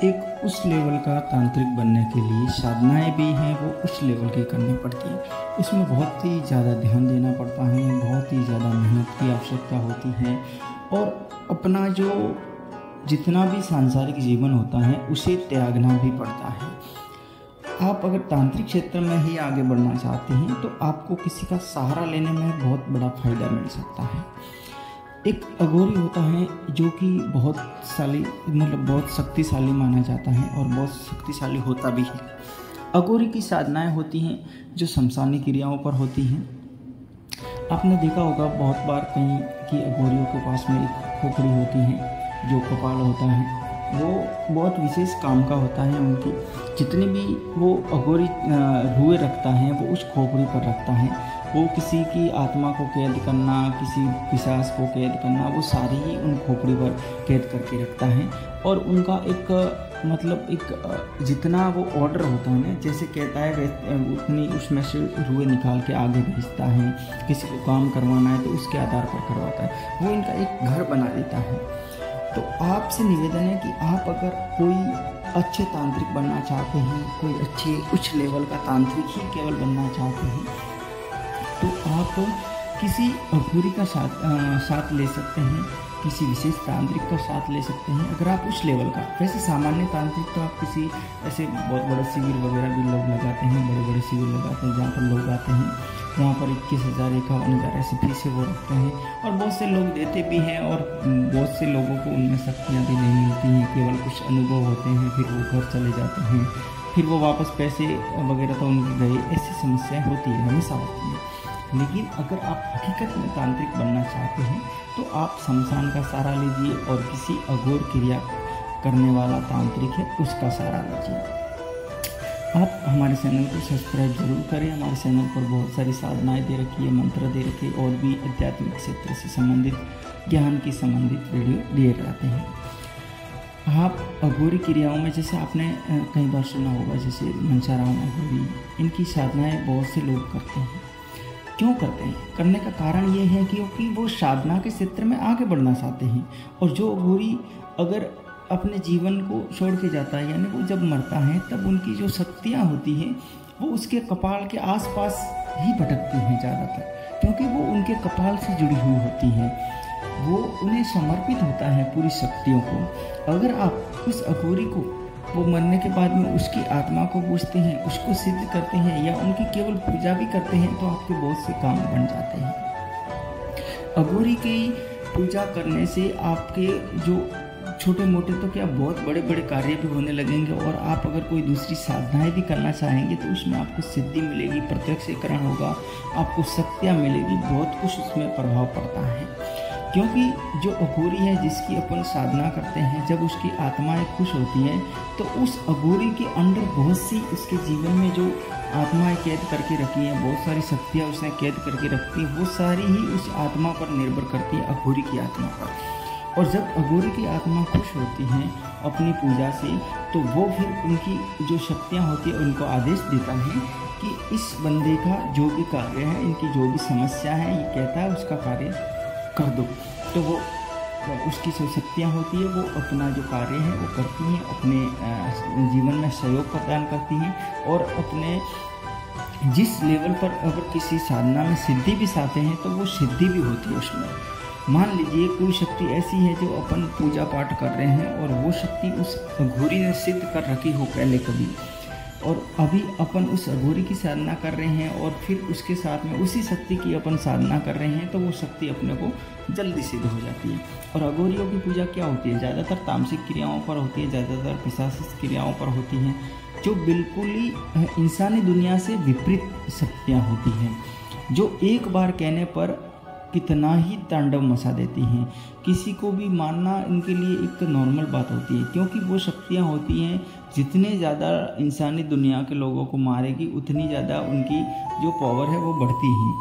एक उस लेवल का तांत्रिक बनने के लिए साधनाएं भी हैं, वो उस लेवल की करनी पड़ती है। उसमें बहुत ही ज़्यादा ध्यान देना पड़ता है, बहुत ही ज़्यादा मेहनत की आवश्यकता होती है और अपना जो जितना भी सांसारिक जीवन होता है उसे त्यागना भी पड़ता है। आप अगर तांत्रिक क्षेत्र में ही आगे बढ़ना चाहते हैं तो आपको किसी का सहारा लेने में बहुत बड़ा फायदा मिल सकता है। एक अघोरी होता है जो कि बहुत शक्तिशाली माना जाता है और बहुत शक्तिशाली होता भी है। अघोरी की साधनाएं होती हैं जो शमशानी क्रियाओं पर होती हैं। आपने देखा होगा बहुत बार कहीं की अघोरियों के पास में एक खोपड़ी होती है, जो कपाल होता है वो बहुत विशेष काम का होता है। उनकी जितनी भी वो अघोरी रुए रखता है वो उस खोपड़ी पर रखता है। वो किसी की आत्मा को कैद करना, किसी पिशाच को कैद करना, वो सारी ही उन खोपड़ी पर कैद करके रखता है। और उनका एक जितना वो ऑर्डर होता है ना, जैसे कहता है उतनी उसमें से रुए निकाल के आगे भेजता है। किसी को काम करवाना है तो उसके आधार पर करवाता है। वो इनका एक घर बना देता है। तो आपसे निवेदन है कि आप अगर कोई अच्छे तांत्रिक बनना चाहते हैं, कोई अच्छे उच्च लेवल का तांत्रिक ही केवल बनना चाहते हैं, तो आप किसी अघोरी का साथ ले सकते हैं, किसी विशेष तांत्रिक का साथ ले सकते हैं अगर आप उस लेवल का। वैसे सामान्य तांत्रिक तो आप किसी ऐसे बहुत बड़े शिविर वगैरह भी लोग लगाते हैं, बड़े बड़े शिविर लगाते हैं जहाँ पर लोग आते हैं, वहाँ पर 21,000 51,000 ऐसी फीसें वो रखते हैं और बहुत से लोग देते भी हैं और बहुत से लोगों को उनमें शक्तियाँ भी नहीं मिलती हैं, केवल कुछ अनुभव होते हैं, फिर वो घर चले जाते हैं, फिर वो वापस पैसे वगैरह तो उनके गए। ऐसी समस्याएँ होती है, हमेशा होती है। लेकिन अगर आप हकीकत में तांत्रिक बनना चाहते हैं तो आप शमशान का सहारा लीजिए और किसी अघोर क्रिया करने वाला तांत्रिक है उसका सहारा लीजिए। आप हमारे चैनल को सब्सक्राइब जरूर करें। हमारे चैनल पर बहुत सारी साधनाएं दे रखी है, मंत्र दे रखे और भी आध्यात्मिक क्षेत्र से संबंधित ज्ञान की संबंधित वीडियो दिए जाते हैं। आप अघोरी क्रियाओं में जैसे आपने कई बार सुना होगा, जैसे मंसाराम अघोरी, इनकी साधनाएं बहुत से लोग करते हैं। क्यों करते हैं? करने का कारण ये है क्योंकि वो साधना के क्षेत्र में आगे बढ़ना चाहते हैं। और जो अघोरी अगर अपने जीवन को छोड़ के जाता है, यानी वो जब मरता है तब उनकी जो शक्तियाँ होती हैं वो उसके कपाल के आसपास ही भटकती हैं ज़्यादातर, क्योंकि वो उनके कपाल से जुड़ी हुई होती हैं। वो उन्हें समर्पित होता है पूरी शक्तियों को। अगर आप उस अघोरी को वो मरने के बाद में उसकी आत्मा को पूजते हैं, उसको सिद्ध करते हैं या उनकी केवल पूजा भी करते हैं तो आपके बहुत से काम बन जाते हैं। अघोरी की पूजा करने से आपके जो छोटे मोटे तो क्या बहुत बड़े बड़े कार्य भी होने लगेंगे। और आप अगर कोई दूसरी साधनाएं भी करना चाहेंगे तो उसमें आपको सिद्धि मिलेगी, प्रत्यक्षीकरण होगा, आपको शक्तियाँ मिलेगी, बहुत कुछ उसमें प्रभाव पड़ता है। क्योंकि जो अघोरी है जिसकी अपन साधना करते हैं, जब उसकी आत्माएं खुश होती हैं तो उस अघोरी के अंदर बहुत सी उसके जीवन में जो आत्माएं कैद करके रखी हैं, बहुत सारी शक्तियाँ उसने कैद करके रखती हैं, वो सारी ही उस आत्मा पर निर्भर करती है, अघोरी की आत्मा पर। और जब अघोरी की आत्मा खुश होती हैं अपनी पूजा से, तो वो फिर उनकी जो शक्तियाँ होती हैं उनको आदेश देता है कि इस बंदे का जो भी कार्य है, इनकी जो भी समस्या है, ये कहता है उसका कार्य कर दो। तो वो उसकी जो शक्तियाँ होती है वो अपना जो कार्य है वो करती हैं, अपने जीवन में सहयोग प्रदान करती हैं और अपने जिस लेवल पर अगर किसी साधना में सिद्धि भी चाहते हैं तो वो सिद्धि भी होती है उसमें। मान लीजिए कोई शक्ति ऐसी है जो अपन पूजा पाठ कर रहे हैं और वो शक्ति उस अघोरी ने सिद्ध कर रखी हो पहले कभी, और अभी अपन उस अघोरी की साधना कर रहे हैं और फिर उसके साथ में उसी शक्ति की अपन साधना कर रहे हैं, तो वो शक्ति अपने को जल्दी सिद्ध हो जाती है। और अघोरियों की पूजा क्या होती है? ज़्यादातर तामसिक क्रियाओं पर होती है, ज़्यादातर पिशाचिक क्रियाओं पर होती हैं, जो बिल्कुल ही इंसानी दुनिया से विपरीत शक्तियाँ होती हैं, जो एक बार कहने पर कितना ही तांडव मचा देती हैं। किसी को भी मानना इनके लिए एक नॉर्मल बात होती है, क्योंकि वो शक्तियाँ होती हैं जितने ज़्यादा इंसानी दुनिया के लोगों को मारेगी उतनी ज़्यादा उनकी जो पावर है वो बढ़ती ही।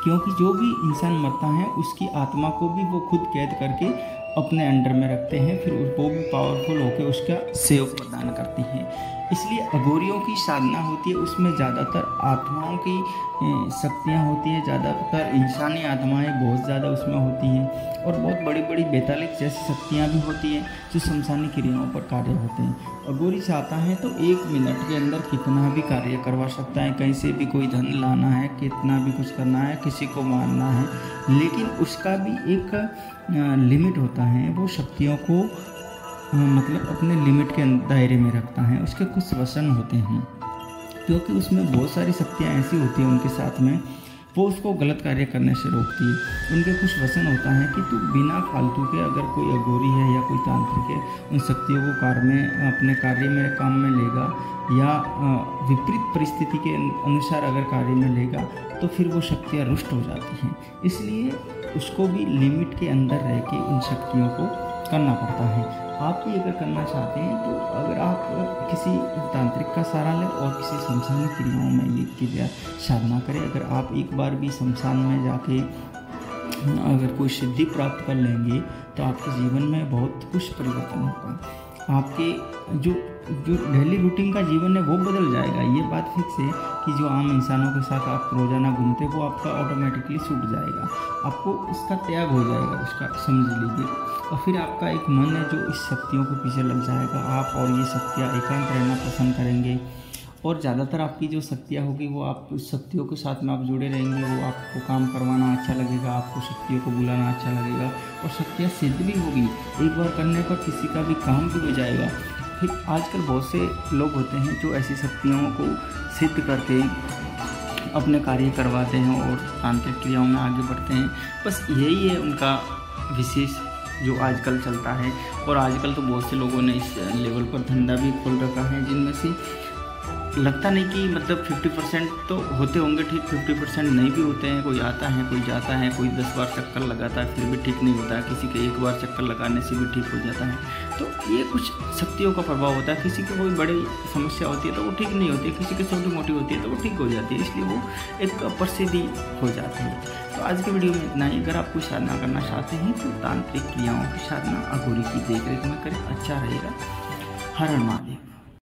क्योंकि जो भी इंसान मरता है उसकी आत्मा को भी वो खुद कैद करके अपने अंडर में रखते हैं, फिर वो भी पावरफुल होकर उसका सहयोग प्रदान करती हैं। इसलिए अघोरियों की साधना होती है, उसमें ज़्यादातर आत्माओं की शक्तियाँ होती है, ज़्यादातर इंसानी आत्माएं बहुत ज़्यादा उसमें होती हैं, और बहुत बड़ी बड़ी बेतालिक जैसी शक्तियाँ भी होती हैं जो शमशानी क्रियाओं पर कार्य होते हैं। अघोरी चाहता है तो 1 मिनट के अंदर कितना भी कार्य करवा सकता है, कहीं से भी कोई धन लाना है, कितना भी कुछ करना है, किसी को मारना है, लेकिन उसका भी एक लिमिट होता है। वो शक्तियों को मतलब अपने लिमिट के दायरे में रखता है। उसके कुछ वचन होते हैं, क्योंकि उसमें बहुत सारी शक्तियाँ ऐसी होती हैं उनके साथ में, वो उसको गलत कार्य करने से रोकती है। उनके कुछ वचन होता है कि तू बिना फालतू के, अगर कोई अघोरी है या कोई तांत्रिक है, उन शक्तियों को अपने कार्य में काम में लेगा, या विपरीत परिस्थिति के अनुसार अगर कार्य में लेगा, तो फिर वो शक्तियाँ रुष्ट हो जाती हैं। इसलिए उसको भी लिमिट के अंदर रह के उन शक्तियों को करना पड़ता है। आप भी अगर करना चाहते हैं तो अगर आप किसी तांत्रिक का सहारा लें और किसी शमशानी क्रियाओं में लिख की साधना करें, अगर आप एक बार भी शमशान में जाके अगर कोई सिद्धि प्राप्त कर लेंगे तो आपके जीवन में बहुत कुछ परिवर्तन होगा। आपके जो डेली रूटीन का जीवन है वो बदल जाएगा। ये बात फिक्स है कि जो आम इंसानों के साथ आप रोज़ाना घूमते वो आपका ऑटोमेटिकली छूट जाएगा, आपको इसका त्याग हो जाएगा, उसका समझ लीजिए। और फिर आपका एक मन है जो इस शक्तियों के पीछे लग जाएगा, आप और ये शक्तियाँ एकांत रहना पसंद करेंगे, और ज़्यादातर आपकी जो शक्तियाँ होगी वो आप उस शक्तियों के साथ में आप जुड़े रहेंगे। वो आपको काम करवाना अच्छा लगेगा, आपको शक्तियों को बुलाना अच्छा लगेगा, और शक्तियाँ सिद्ध भी होगी। एक बार करने पर किसी का भी काम भी हो जाएगा। फिर आजकल बहुत से लोग होते हैं जो ऐसी शक्तियों को सिद्ध करके अपने कार्य करवाते हैं और तांत्रिक क्रियाओं में आगे बढ़ते हैं। बस यही है उनका विशेष जो आजकल चलता है। और आजकल तो बहुत से लोगों ने इस लेवल पर धंधा भी खोल रखा है, जिनमें से लगता नहीं कि मतलब 50% तो होते होंगे ठीक, 50% नहीं भी होते हैं। कोई आता है, कोई जाता है, कोई 10 बार चक्कर लगाता है फिर भी ठीक नहीं होता है, किसी के 1 बार चक्कर लगाने से भी ठीक हो जाता है। तो ये कुछ शक्तियों का प्रभाव होता है। किसी की कोई बड़ी समस्या होती है तो वो ठीक नहीं होती है, किसी की छोटी मोटी होती है तो वो ठीक हो जाती है, इसलिए वो एक प्रसिद्धि हो जाती है। तो आज के वीडियो में इतना ही। अगर आप कोई साधना करना चाहते हैं तो तांत्रिक क्रियाओं की साधना अघोरी की देखरेख में करें, अच्छा रहेगा। हर हर महादेव।